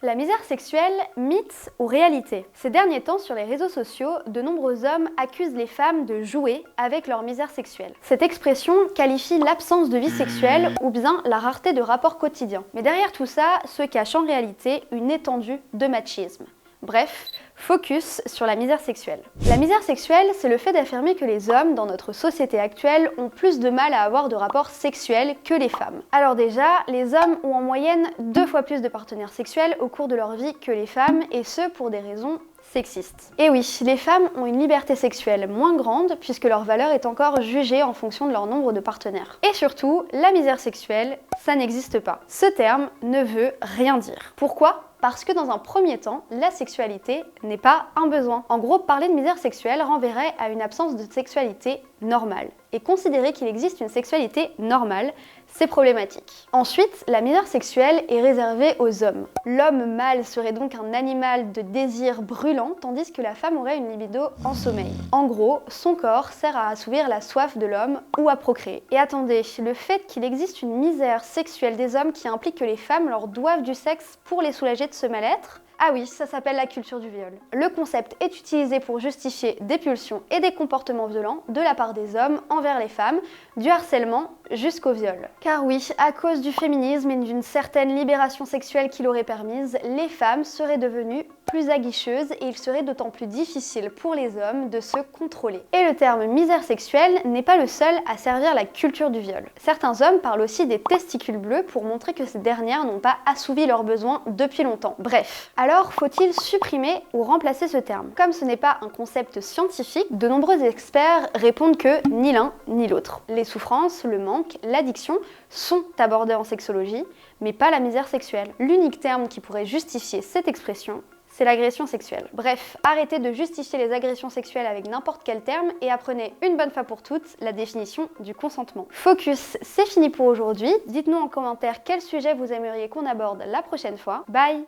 La misère sexuelle, mythe ou réalité? Ces derniers temps, sur les réseaux sociaux, de nombreux hommes accusent les femmes de jouer avec leur misère sexuelle. Cette expression qualifie l'absence de vie sexuelle ou bien la rareté de rapports quotidiens. Mais derrière tout ça se cache en réalité une étendue de machisme. Bref, focus sur la misère sexuelle. La misère sexuelle, c'est le fait d'affirmer que les hommes, dans notre société actuelle, ont plus de mal à avoir de rapports sexuels que les femmes. Alors déjà, les hommes ont en moyenne 2 fois plus de partenaires sexuels au cours de leur vie que les femmes, et ce pour des raisons sexistes. Et oui, les femmes ont une liberté sexuelle moins grande puisque leur valeur est encore jugée en fonction de leur nombre de partenaires. Et surtout, la misère sexuelle, ça n'existe pas. Ce terme ne veut rien dire. Pourquoi ? Parce que dans un premier temps, la sexualité n'est pas un besoin. En gros, parler de misère sexuelle renverrait à une absence de sexualité normale. Et considérer qu'il existe une sexualité normale, c'est problématique. Ensuite, la misère sexuelle est réservée aux hommes. L'homme mâle serait donc un animal de désir brûlant, tandis que la femme aurait une libido en sommeil. En gros, son corps sert à assouvir la soif de l'homme ou à procréer. Et attendez, le fait qu'il existe une misère sexuelle des hommes qui implique que les femmes leur doivent du sexe pour les soulager de ce mal-être, ah oui, ça s'appelle la culture du viol. Le concept est utilisé pour justifier des pulsions et des comportements violents de la part des hommes envers les femmes, du harcèlement jusqu'au viol. Car oui, à cause du féminisme et d'une certaine libération sexuelle qui l'aurait permise, les femmes seraient devenues plus aguicheuses et il serait d'autant plus difficile pour les hommes de se contrôler. Et le terme misère sexuelle n'est pas le seul à servir la culture du viol. Certains hommes parlent aussi des testicules bleus pour montrer que ces dernières n'ont pas assouvi leurs besoins depuis longtemps. Bref, alors faut-il supprimer ou remplacer ce terme? Comme ce n'est pas un concept scientifique, de nombreux experts répondent que ni l'un ni l'autre. Les souffrances, le manque, l'addiction sont abordés en sexologie, mais pas la misère sexuelle. L'unique terme qui pourrait justifier cette expression, c'est l'agression sexuelle. Bref, arrêtez de justifier les agressions sexuelles avec n'importe quel terme et apprenez une bonne fois pour toutes la définition du consentement. Focus, c'est fini pour aujourd'hui. Dites-nous en commentaire quel sujet vous aimeriez qu'on aborde la prochaine fois. Bye!